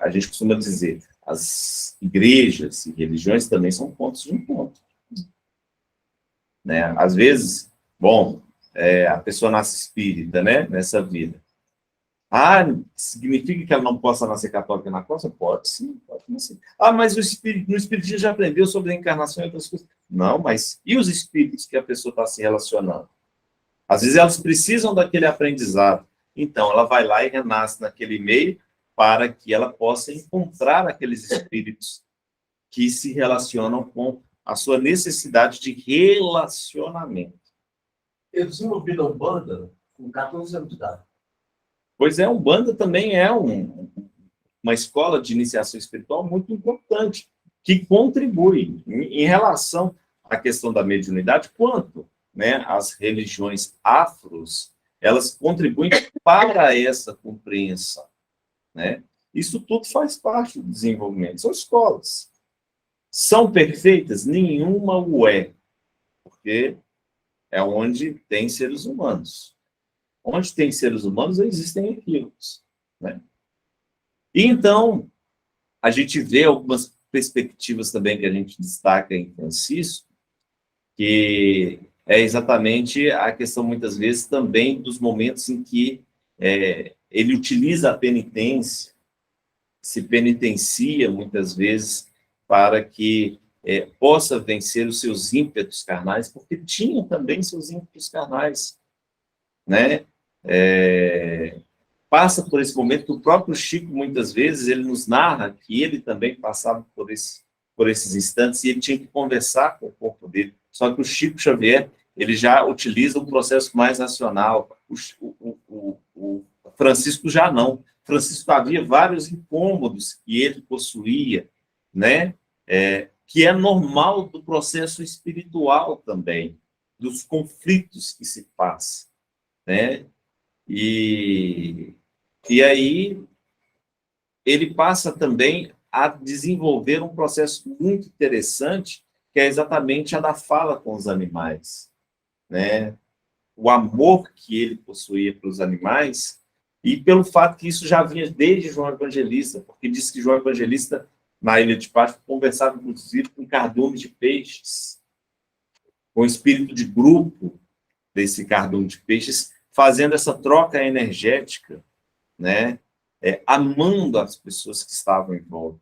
a gente costuma dizer, as igrejas e religiões também são pontos de encontro. Né? Às vezes, bom, a pessoa nasce espírita, né, nessa vida. Significa que ela não possa nascer católica na costa? Pode sim, pode nascer. Mas no espiritismo já aprendeu sobre a encarnação e outras coisas. Não, mas e os espíritos que a pessoa está se relacionando? Às vezes elas precisam daquele aprendizado. Então, ela vai lá e renasce naquele meio para que ela possa encontrar aqueles espíritos que se relacionam com a sua necessidade de relacionamento. Eu desenvolvi na Umbanda com 14 anos de idade. Pois é, Umbanda também é uma escola de iniciação espiritual muito importante, que contribui em relação à questão da mediunidade, quanto, né, as religiões afros, elas contribuem para essa compreensão, né? Isso tudo faz parte do desenvolvimento. São escolas. São perfeitas? Nenhuma o é, porque é onde tem seres humanos. Onde tem seres humanos, existem equívocos, né? E então, a gente vê algumas perspectivas também que a gente destaca em Francisco, que é exatamente a questão, muitas vezes, também dos momentos em que ele utiliza a penitência, se penitencia, muitas vezes, para que possa vencer os seus ímpetos carnais, porque tinha também seus ímpetos carnais, né? Passa por esse momento que o próprio Chico, muitas vezes, ele nos narra que ele também passava por esses instantes e ele tinha que conversar com o corpo dele. Só que o Chico Xavier, ele já utiliza um processo mais racional. O Francisco já não. Francisco havia vários incômodos que ele possuía, né? Que é normal do processo espiritual também, dos conflitos que se passam, né? E aí ele passa também a desenvolver um processo muito interessante, que é exatamente a da fala com os animais, né? O amor que ele possuía para os animais, e pelo fato que isso já vinha desde João Evangelista, porque diz que João Evangelista, na Ilha de Páscoa, conversava, inclusive, com cardume de peixes, com o espírito de grupo desse cardume de peixes, fazendo essa troca energética, né? Amando as pessoas que estavam em volta.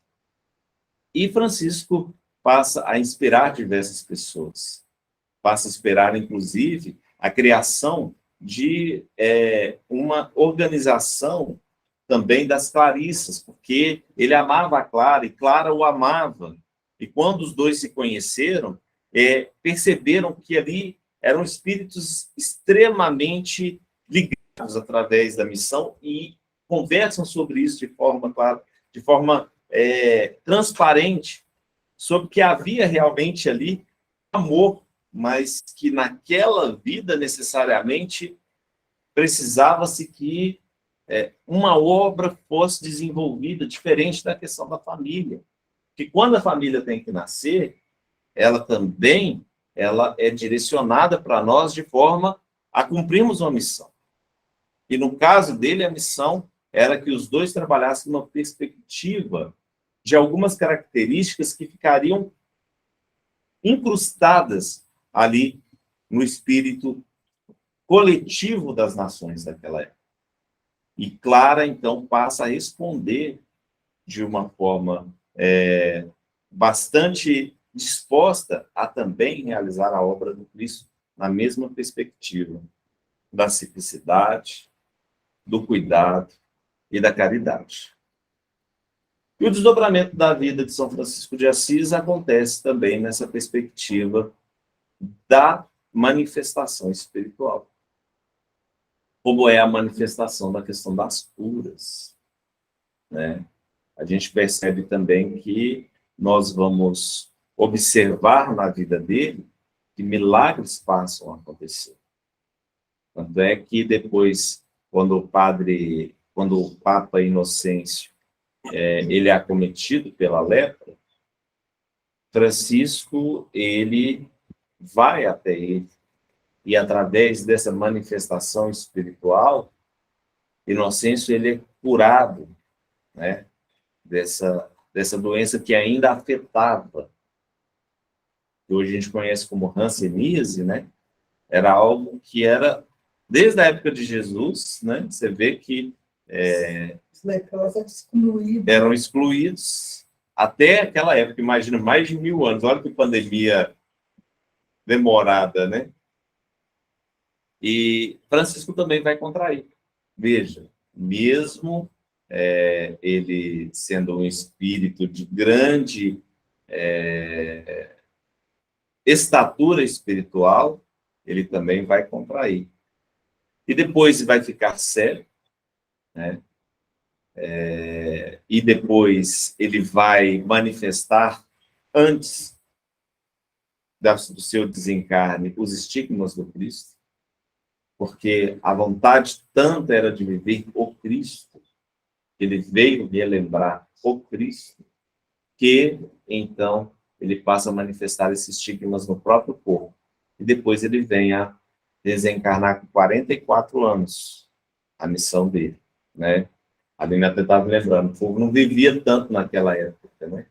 E Francisco passa a inspirar diversas pessoas. Passa a inspirar, inclusive, a criação de uma organização também das Clarissas, porque ele amava a Clara e Clara o amava. E quando os dois se conheceram, perceberam que ali eram espíritos extremamente ligados através da missão e conversam sobre isso de forma clara, de forma transparente, sobre que havia realmente ali amor, mas que naquela vida necessariamente precisava-se que uma obra fosse desenvolvida diferente da questão da família. Que quando a família tem que nascer, ela também é direcionada para nós de forma a cumprirmos uma missão. E no caso dele, a missão era que os dois trabalhassem numa perspectiva de algumas características que ficariam incrustadas ali no espírito coletivo das nações daquela época. E Clara, então, passa a responder de uma forma bastante disposta a também realizar a obra do Cristo na mesma perspectiva da simplicidade, do cuidado e da caridade. E o desdobramento da vida de São Francisco de Assis acontece também nessa perspectiva da manifestação espiritual. Como é a manifestação da questão das curas, né? A gente percebe também que nós vamos observar na vida dele que milagres passam a acontecer. Tanto é que depois, quando o Papa Inocêncio ele é acometido pela lepra, Francisco, ele vai até ele, e através dessa manifestação espiritual, Inocêncio, ele é curado, né, dessa doença que ainda afetava, que hoje a gente conhece como hanseníase, né? Era algo que era, desde a época de Jesus, né? Você vê que Os leprosos eram excluídos até aquela época, imagina, mais de 1000 anos. Olha que pandemia demorada, né? E Francisco também vai contrair. Veja, mesmo ele sendo um espírito de grande estatura espiritual, ele também vai contrair. E depois vai ficar cego, né? E depois ele vai manifestar, antes do seu desencarne, os estigmas do Cristo, porque a vontade tanto era de viver o Cristo, ele veio relembrar o Cristo, que então ele passa a manifestar esses estigmas no próprio corpo. E depois ele vem a desencarnar com 44 anos, a missão dele, né? A Aline até estava lembrando, o povo não vivia tanto naquela época, né?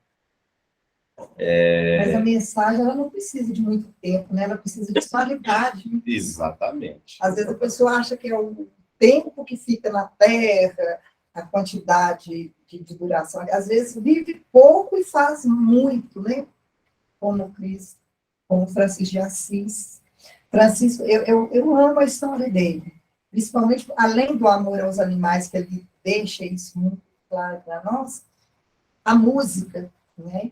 Mas a mensagem, ela não precisa de muito tempo, né? Ela precisa de qualidade. Exatamente. Às vezes a pessoa acha que é o tempo que fica na Terra, a quantidade de duração. Às vezes vive pouco e faz muito, né? Como Cristo, como Francisco de Assis. Francisco, eu amo a história dele, principalmente além do amor aos animais, que ele deixa isso muito claro para nós, a música, né?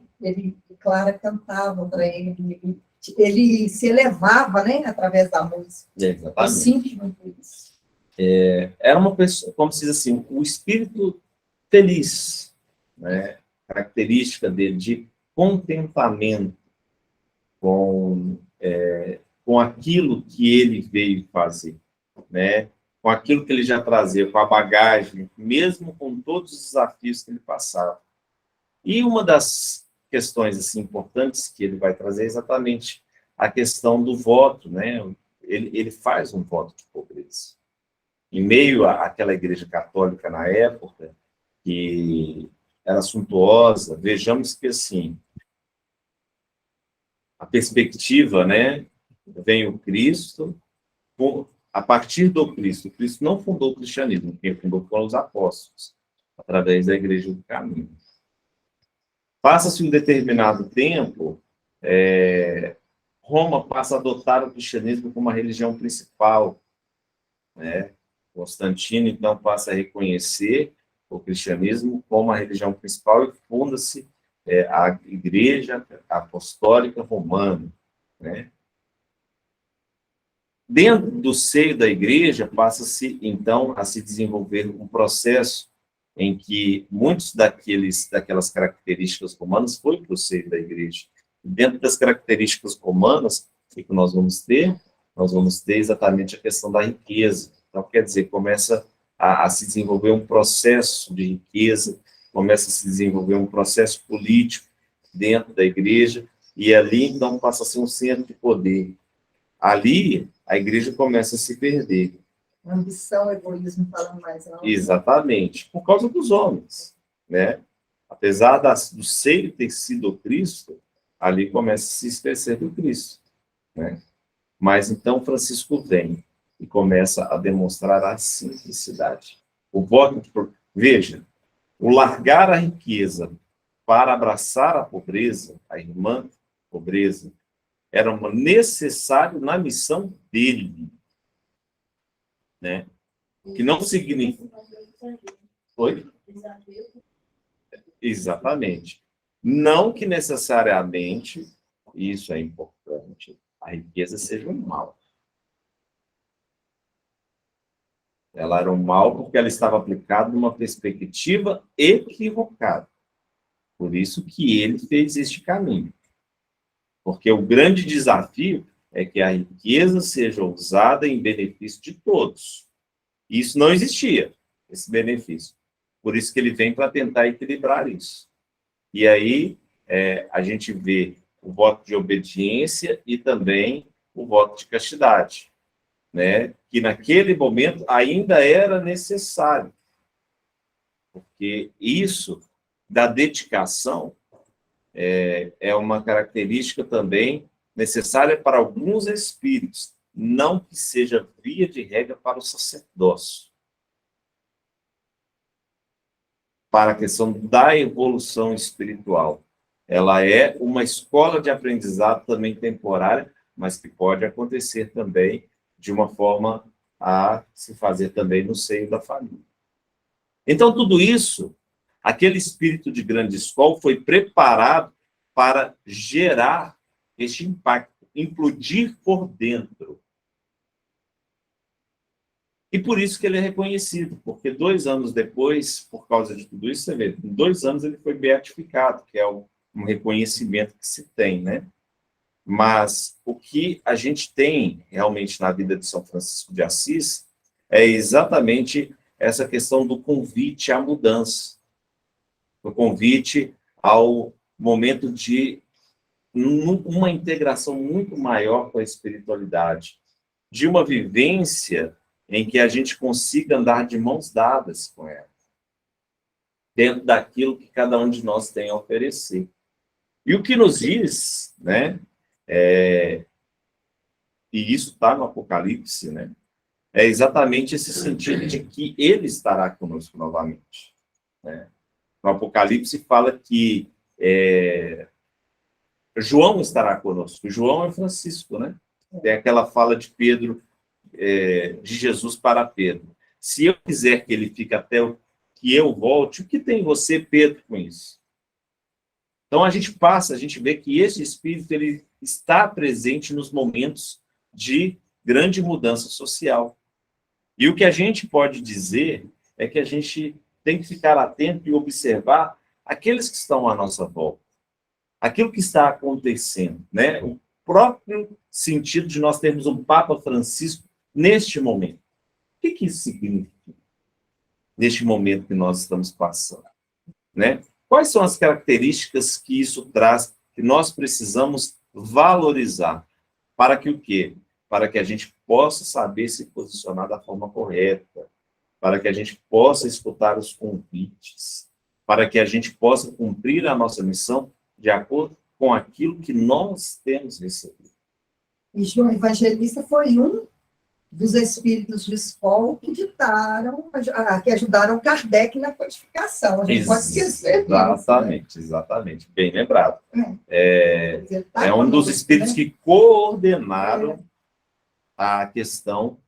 Clara cantava para ele se elevava, né? Através da música. Exatamente. Eu sinto muito isso. Era uma pessoa, como se diz assim, o espírito feliz, né? Característica dele de contentamento com aquilo que ele veio fazer, né? Com aquilo que ele já trazia, com a bagagem, mesmo com todos os desafios que ele passava. E uma das questões assim, importantes que ele vai trazer é exatamente a questão do voto, né? Ele faz um voto de pobreza. Em meio àquela igreja católica na época, que era suntuosa, vejamos que assim, a perspectiva, né? Vem o Cristo, a partir do Cristo. O Cristo não fundou o cristianismo, quem fundou foram os apóstolos, através da Igreja do Caminho. Passa-se um determinado tempo, Roma passa a adotar o cristianismo como a religião principal, né? Constantino, então, passa a reconhecer o cristianismo como a religião principal e funda-se a Igreja Apostólica Romana, né? Dentro do seio da igreja, passa-se, então, a se desenvolver um processo em que muitos daquelas características romanas foi para o seio da igreja. Dentro das características romanas, o que nós vamos ter? Nós vamos ter exatamente a questão da riqueza. Então, quer dizer, começa a se desenvolver um processo de riqueza, começa a se desenvolver um processo político dentro da igreja, e ali, então, passa a ser um centro de poder. Ali, a igreja começa a se perder. Ambição, egoísmo, falando mais alto. Exatamente, por causa dos homens, né? Apesar do seio ter sido o Cristo, ali começa a se esquecer do Cristo, né? Mas então Francisco vem e começa a demonstrar a simplicidade. O voto, veja, o largar a riqueza para abraçar a pobreza, a irmã pobreza, era necessário na missão dele, né? Que não significa... Oi? Exatamente. Não que necessariamente, isso é importante, a riqueza seja um mal. Ela era um mal porque ela estava aplicada numa perspectiva equivocada. Por isso que ele fez este caminho. Porque o grande desafio é que a riqueza seja usada em benefício de todos. Isso não existia, esse benefício. Por isso que ele vem para tentar equilibrar isso. E aí a gente vê o voto de obediência e também o voto de castidade, né? Que naquele momento ainda era necessário. Porque isso da dedicação é uma característica também necessária para alguns espíritos, não que seja via de regra para o sacerdócio. Para a questão da evolução espiritual. Ela é uma escola de aprendizado também temporária, mas que pode acontecer também de uma forma a se fazer também no seio da família. Então, tudo isso, aquele espírito de grande escola foi preparado para gerar este impacto, implodir por dentro. E por isso que ele é reconhecido, porque 2 anos depois, por causa de tudo isso, você vê, em 2 anos ele foi beatificado, que é um reconhecimento que se tem, né? Mas o que a gente tem realmente na vida de São Francisco de Assis é exatamente essa questão do convite à mudança, do convite ao momento de uma integração muito maior com a espiritualidade, de uma vivência em que a gente consiga andar de mãos dadas com ela, dentro daquilo que cada um de nós tem a oferecer. E o que nos diz, né, e isso está no Apocalipse, né, é exatamente esse sentido de que ele estará conosco novamente, né? No Apocalipse fala que João estará conosco. João é Francisco, né? Tem aquela fala de Pedro, de Jesus para Pedro. Se eu quiser que ele fique até que eu volte, o que tem você, Pedro, com isso? Então a gente vê que esse Espírito ele está presente nos momentos de grande mudança social. E o que a gente pode dizer é que a gente tem que ficar atento e observar aqueles que estão à nossa volta, aquilo que está acontecendo, né? O próprio sentido de nós termos um Papa Francisco neste momento. O que isso significa? Neste momento que nós estamos passando, né? Quais são as características que isso traz, que nós precisamos valorizar? Para que o quê? Para que a gente possa saber se posicionar da forma correta, para que a gente possa escutar os convites, para que a gente possa cumprir a nossa missão de acordo com aquilo que nós temos recebido. E João Evangelista foi um dos espíritos de escola que ditaram, que ajudaram Kardec na codificação. A gente pode esquecer disso, exatamente. Bem lembrado. Tá um dos espíritos, né, que coordenaram a questão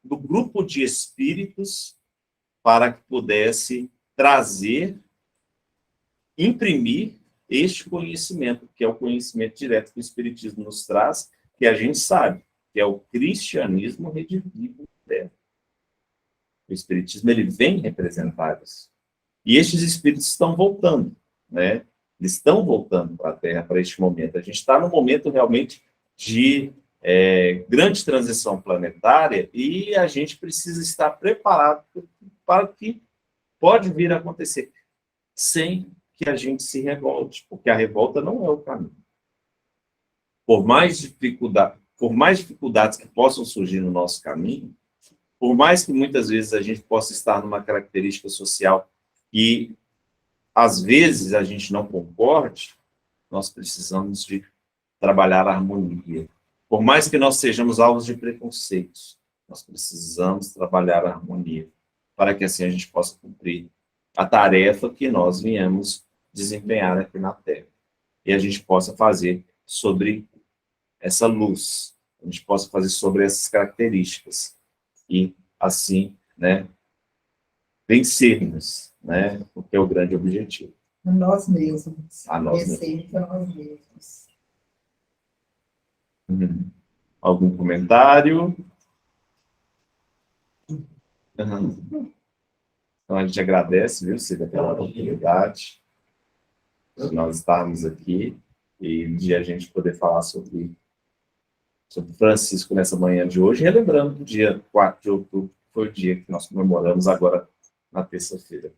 do grupo de espíritos para que pudesse trazer, imprimir este conhecimento, que é o conhecimento direto que o Espiritismo nos traz, que a gente sabe, que é o cristianismo redivivo. O Espiritismo ele vem representar isso. E estes espíritos estão voltando, né? Eles estão voltando para a Terra, para este momento. A gente está num momento realmente de grande transição planetária e a gente precisa estar preparado para o que pode vir a acontecer, sem que a gente se revolte, porque a revolta não é o caminho. Por mais dificuldades que possam surgir no nosso caminho, por mais que muitas vezes a gente possa estar numa característica social que, às vezes, a gente não concorde, nós precisamos de trabalhar a harmonia. Por mais que nós sejamos alvos de preconceitos, nós precisamos trabalhar a harmonia, para que assim a gente possa cumprir a tarefa que nós viemos desempenhar aqui na Terra. E a gente possa fazer sobre essa luz, a gente possa fazer sobre essas características. E, assim, né, vencermos, né, o que é o grande objetivo. A nós mesmos. A nós mesmos. Vencer a nós mesmos. Algum comentário? Então, a gente agradece, viu, Cida, pela oportunidade de nós estarmos aqui e de a gente poder falar sobre Francisco nessa manhã de hoje, relembrando do dia 4 de outubro, que foi o dia que nós comemoramos agora na terça-feira.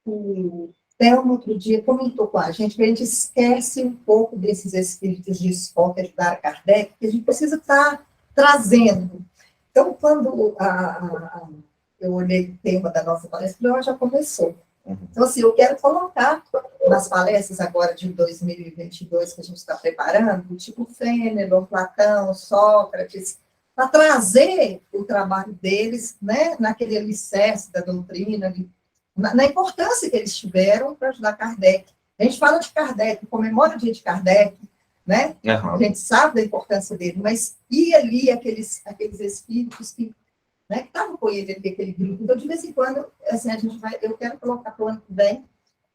O Thelma, outro dia, comentou com a gente que a gente esquece um pouco desses espíritos de escola que ajudaram Kardec, que a gente precisa estar trazendo. Então, quando eu olhei o tema da nossa palestra, ela já começou. Então, assim, eu quero colocar nas palestras agora de 2022 que a gente está preparando, tipo Fênelon, Platão, Sócrates, para trazer o trabalho deles, né, naquele alicerce da doutrina, na importância que eles tiveram para ajudar Kardec. A gente fala de Kardec, comemora o dia de Kardec, né? A gente sabe da importância dele, mas e ali aqueles espíritos que, né, que estavam com ele ali, aquele grupo. Então, de vez em quando, assim, eu quero colocar para o ano que vem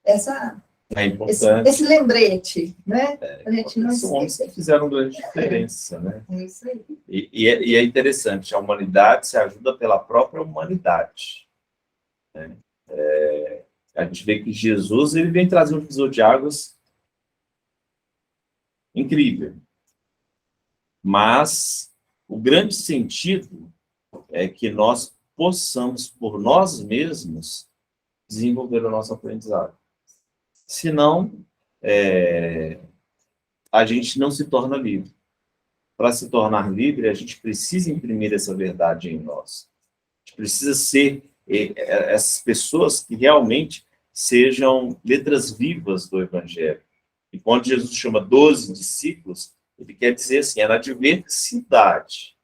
esse lembrete, né? A gente não São homens que esquece. fizeram grande diferença, né? É isso aí. E é interessante, a humanidade se ajuda pela própria humanidade, né? A gente vê que Jesus, ele vem trazer um divisor de águas incrível. Mas o grande sentido é que nós possamos, por nós mesmos, desenvolver o nosso aprendizado. Senão, a gente não se torna livre. Para se tornar livre, a gente precisa imprimir essa verdade em nós. A gente precisa ser essas pessoas que realmente sejam letras vivas do Evangelho. E quando Jesus chama 12 discípulos, ele quer dizer assim, é na diversidade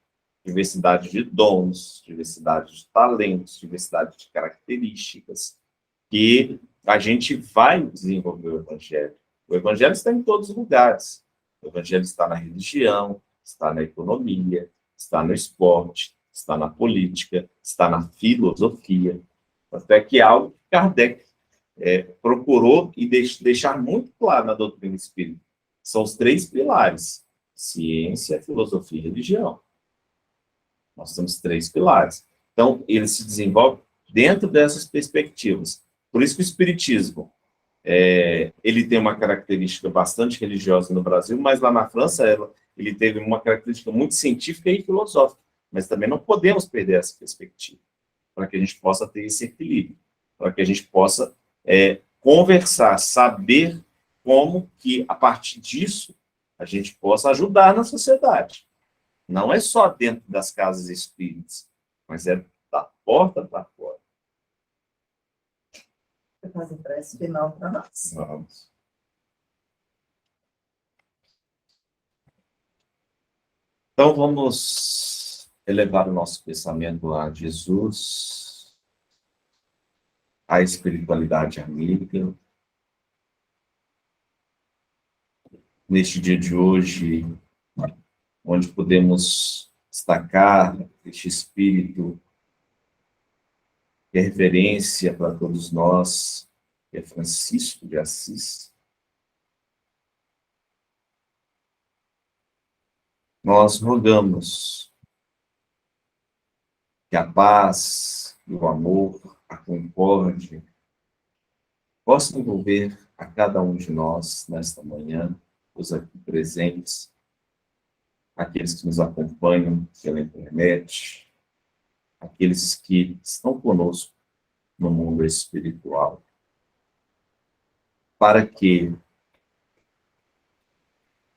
de dons, diversidade de talentos, diversidade de características, que a gente vai desenvolver o Evangelho. O Evangelho está em todos os lugares. O Evangelho está na religião, está na economia, está no esporte, está na política, está na filosofia. Até que é algo que Kardec procurou e deixar muito claro na doutrina espírita. São os 3 pilares: ciência, filosofia e religião. Nós temos 3 pilares. Então, ele se desenvolve dentro dessas perspectivas. Por isso que o espiritismo, ele tem uma característica bastante religiosa no Brasil, mas lá na França ele teve uma característica muito científica e filosófica. Mas também não podemos perder essa perspectiva, para que a gente possa ter esse equilíbrio, para que a gente possa conversar, saber como que, a partir disso, a gente possa ajudar na sociedade. Não é só dentro das casas espíritas, mas é da porta para fora. Vou fazer prece final para nós. Vamos. Então, vamos elevar o nosso pensamento a Jesus, à espiritualidade amiga. Neste dia de hoje, onde podemos destacar este espírito que é referência para todos nós, que é Francisco de Assis. Nós rogamos que a paz, o amor, a concórdia possam envolver a cada um de nós nesta manhã, os aqui presentes, aqueles que nos acompanham pela internet, aqueles que estão conosco no mundo espiritual, para que,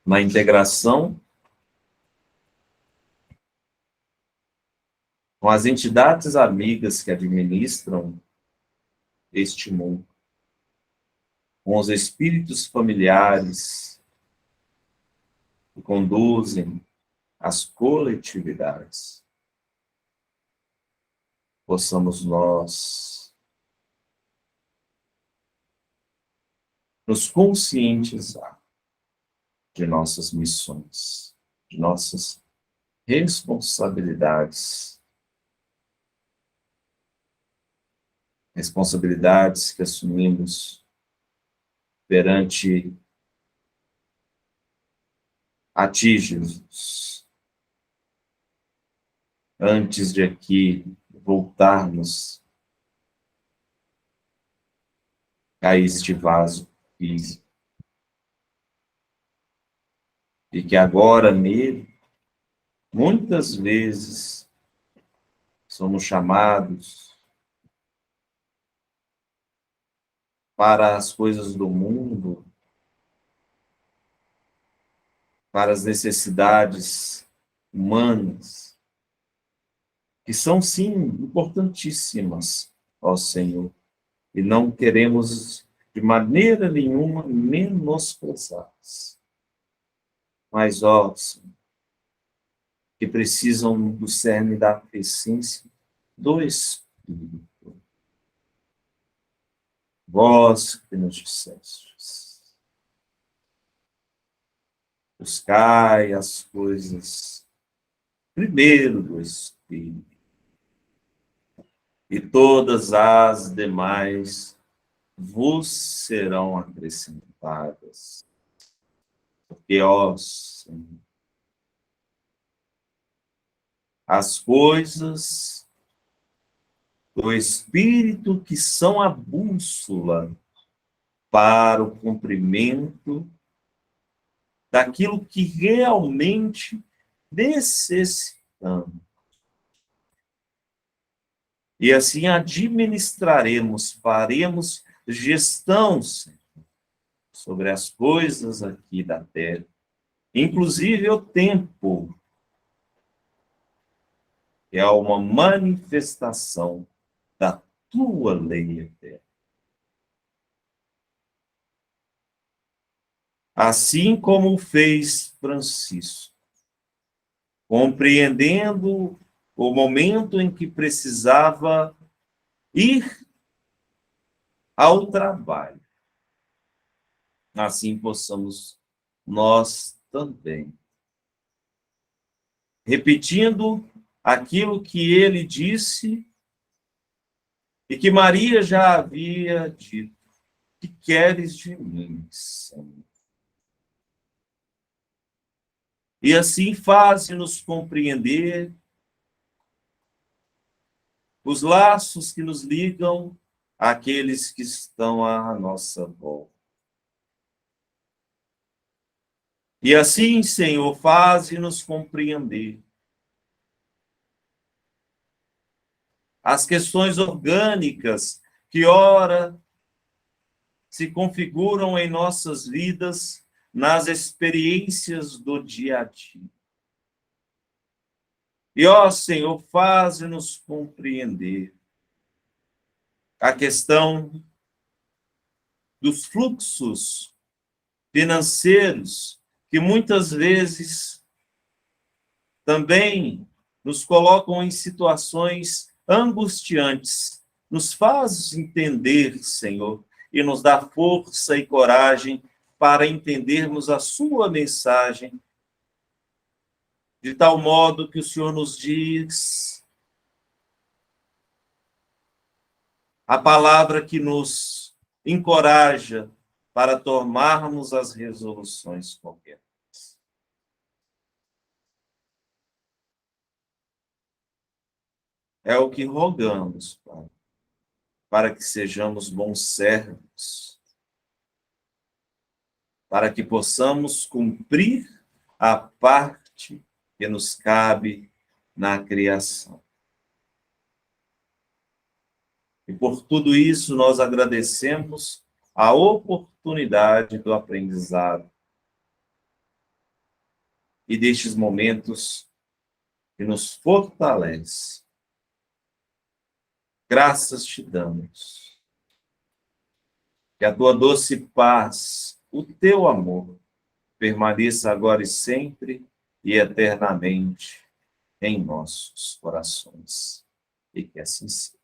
na integração com as entidades amigas que administram este mundo, com os espíritos familiares que conduzem as coletividades, possamos nós nos conscientizar de nossas missões, de nossas responsabilidades, responsabilidades que assumimos perante a Ti, Jesus, antes de aqui voltarmos a este vaso físico. E que agora nele, muitas vezes, somos chamados para as coisas do mundo, para as necessidades humanas, que são, sim, importantíssimas, ó Senhor, e não queremos, de maneira nenhuma, menosprezá-las. Mas, ó Senhor, que precisam do cerne da essência do Espírito. Vós que nos dissestes, buscai as coisas primeiro do Espírito, e todas as demais vos serão acrescentadas. Porque, ó Senhor, as coisas do Espírito que são a bússola para o cumprimento daquilo que realmente necessitamos. E assim administraremos, faremos gestão, Senhor, sobre as coisas aqui da terra, inclusive o tempo, que é uma manifestação da tua lei eterna. Assim como fez Francisco, compreendendo o momento em que precisava ir ao trabalho, assim possamos nós também, repetindo aquilo que ele disse e que Maria já havia dito: que queres de mim, Senhor? E assim faze-nos compreender os laços que nos ligam àqueles que estão à nossa volta. E assim, Senhor, faze-nos compreender as questões orgânicas que, ora, se configuram em nossas vidas nas experiências do dia a dia. E, ó Senhor, faze-nos compreender a questão dos fluxos financeiros que muitas vezes também nos colocam em situações angustiantes. Nos faz entender, Senhor, e nos dá força e coragem para entendermos a sua mensagem, de tal modo que o Senhor nos diz a palavra que nos encoraja para tomarmos as resoluções corretas. É o que rogamos, Pai, para que sejamos bons servos, para que possamos cumprir a parte que nos cabe na criação. E por tudo isso nós agradecemos a oportunidade do aprendizado e destes momentos que nos fortalece graças te damos. Que a tua doce paz, o teu amor, permaneça agora e sempre e eternamente em nossos corações. E que assim seja.